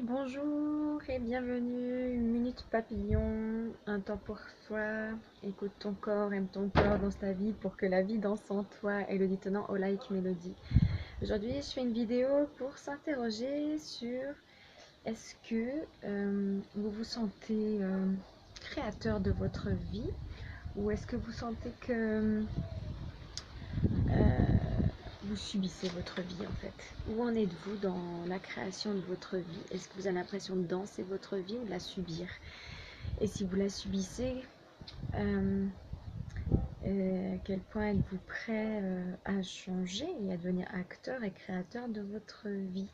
Bonjour et bienvenue, une minute papillon, un temps pour soi, écoute ton corps, aime ton corps, danse ta vie pour que la vie danse en toi. Elodie Tenant, au like Mélodie. Aujourd'hui, je fais une vidéo pour s'interroger sur est-ce que vous vous sentez créateur de votre vie ou est-ce que vous sentez que vous subissez votre vie en fait. Où en êtes-vous dans la création de votre vie? Est-ce que vous avez l'impression de danser votre vie ou de la subir? Et si vous la subissez, à quel point êtes-vous prêt à changer et à devenir acteur et créateur de votre vie?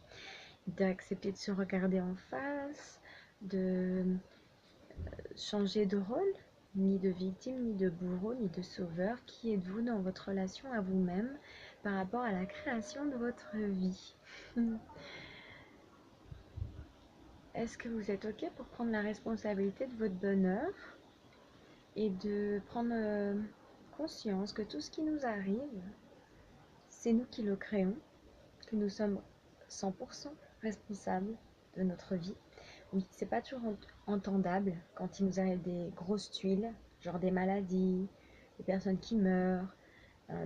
D'accepter de se regarder en face, de changer de rôle, ni de victime, ni de bourreau, ni de sauveur. Qui êtes-vous dans votre relation à vous-même par rapport à la création de votre vie? Est-ce que vous êtes OK pour prendre la responsabilité de votre bonheur et de prendre conscience que tout ce qui nous arrive, c'est nous qui le créons, que nous sommes 100% responsables de notre vie. Oui, c'est pas toujours entendable quand il nous arrive des grosses tuiles, genre des maladies, des personnes qui meurent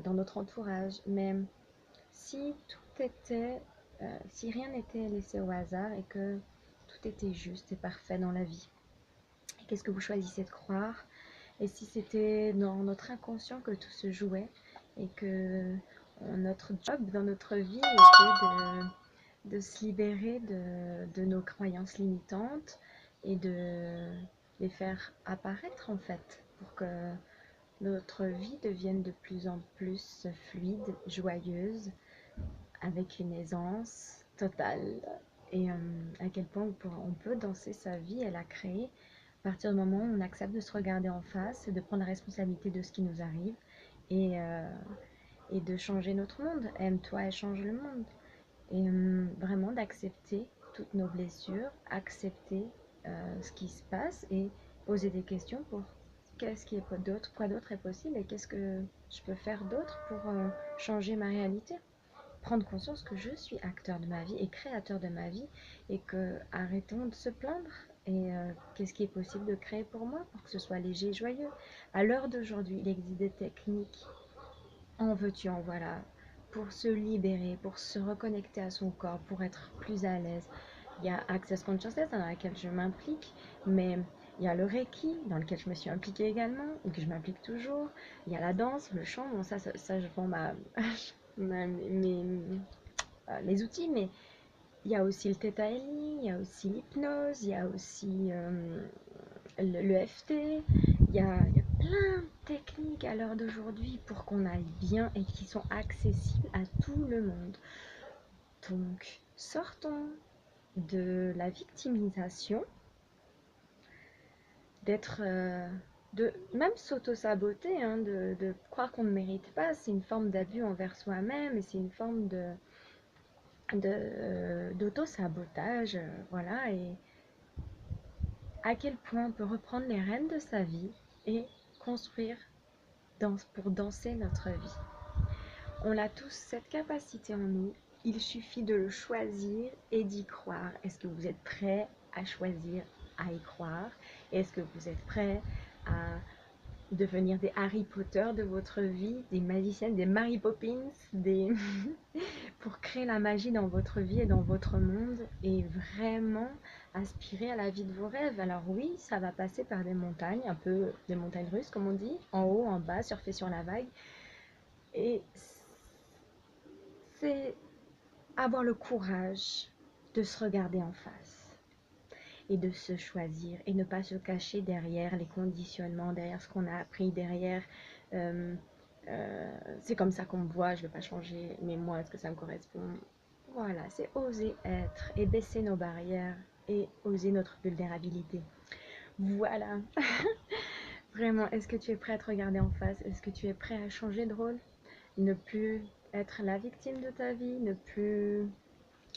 dans notre entourage, mais si tout était, si rien n'était laissé au hasard et que tout était juste et parfait dans la vie, qu'est-ce que vous choisissez de croire? Et si c'était dans notre inconscient que tout se jouait et que notre job dans notre vie était de se libérer de nos croyances limitantes et de les faire apparaître en fait pour que notre vie devienne de plus en plus fluide, joyeuse, avec une aisance totale. Et à quel point on peut danser sa vie et la créer à partir du moment où on accepte de se regarder en face, de prendre la responsabilité de ce qui nous arrive et, euh, et de changer notre monde. Aime-toi et change le monde. Et vraiment d'accepter toutes nos blessures, accepter ce qui se passe et poser des questions pour qu'est-ce qui est d'autre, quoi d'autre est possible et qu'est-ce que je peux faire d'autre pour changer ma réalité. Prendre conscience que je suis acteur de ma vie et créateur de ma vie et que arrêtons de se plaindre et qu'est-ce qui est possible de créer pour moi pour que ce soit léger et joyeux. À l'heure d'aujourd'hui, il existe des techniques, en veux-tu, en voilà, pour se libérer, pour se reconnecter à son corps, pour être plus à l'aise. Il y a Access Consciousness dans laquelle je m'implique, mais il y a le Reiki dans lequel je me suis impliquée également, et que je m'implique toujours. Il y a la danse, le chant, bon ça je prends mes outils, mais il y a aussi le Theta Healing, il y a aussi l'hypnose, il y a aussi le FT, il y a plein de techniques à l'heure d'aujourd'hui pour qu'on aille bien et qui sont accessibles à tout le monde. Donc, sortons de la victimisation, d'être, de même s'auto-saboter, hein, de croire qu'on ne mérite pas, c'est une forme d'abus envers soi-même et c'est une forme d'auto-sabotage, voilà, et à quel point on peut reprendre les rênes de sa vie et construire pour danser notre vie. On a tous cette capacité en nous, il suffit de le choisir et d'y croire. Est-ce que vous êtes prêt à choisir, à y croire? Est-ce que vous êtes prêt à devenir des Harry Potter de votre vie, des magiciennes, des Mary Poppins, pour créer la magie dans votre vie et dans votre monde et vraiment aspirer à la vie de vos rêves? Alors oui, ça va passer par des montagnes, un peu des montagnes russes comme on dit, en haut, en bas, surfer sur la vague. Et c'est avoir le courage de se regarder en face et de se choisir et ne pas se cacher derrière les conditionnements, derrière ce qu'on a appris, derrière c'est comme ça qu'on me voit, je ne vais pas changer, mais moi, est-ce que ça me correspond? Voilà, c'est oser être et baisser nos barrières et oser notre vulnérabilité. Voilà. Vraiment, est-ce que tu es prêt à te regarder en face? Est-ce que tu es prêt à changer de rôle? Ne plus être la victime de ta vie, ne plus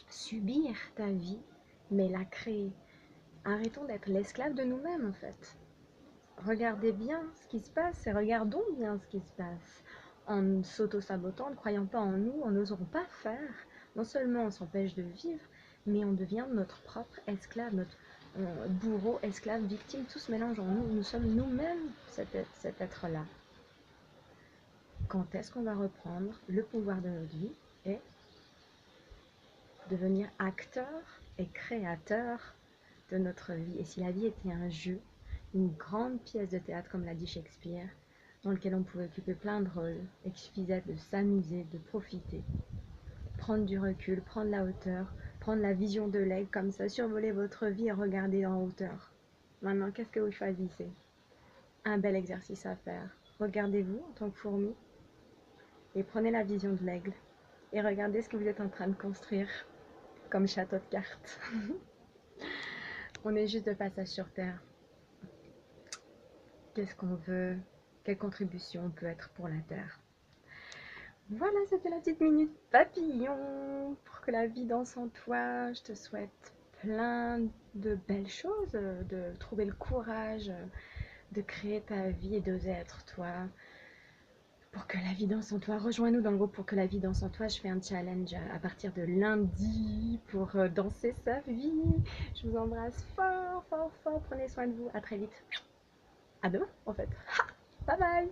subir ta vie, mais la créer. Arrêtons d'être l'esclave de nous-mêmes en fait. Regardez bien ce qui se passe et regardons bien ce qui se passe. En s'auto-sabotant, ne croyant pas en nous, en n'osant pas faire, non seulement on s'empêche de vivre, mais on devient notre propre esclave, notre bourreau, esclave, victime, tout se mélange en nous. Nous sommes nous-mêmes cet être-là. Quand est-ce qu'on va reprendre le pouvoir de notre vie et devenir acteur et créateur de notre vie? Et si la vie était un jeu, une grande pièce de théâtre, comme l'a dit Shakespeare, dans lequel on pouvait occuper plein de rôles, et qu'il suffisait de s'amuser, de profiter, prendre du recul, prendre la hauteur, prendre la vision de l'aigle, comme ça, survoler votre vie et regarder en hauteur. Maintenant, qu'est-ce que vous choisissez? Un bel exercice à faire. Regardez-vous en tant que fourmi et prenez la vision de l'aigle et regardez ce que vous êtes en train de construire comme château de cartes. On est juste de passage sur Terre. Qu'est-ce qu'on veut? Quelle contribution on peut être pour la Terre? Voilà, c'était la petite minute papillon pour que la vie danse en toi. Je te souhaite plein de belles choses, de trouver le courage de créer ta vie et d'oser être toi. Pour que la vie danse en toi, rejoins-nous dans le groupe Pour que la vie danse en toi. Je fais un challenge à partir de lundi pour danser sa vie. Je vous embrasse fort, fort, fort. Prenez soin de vous. À très vite. À demain, en fait. Bye bye.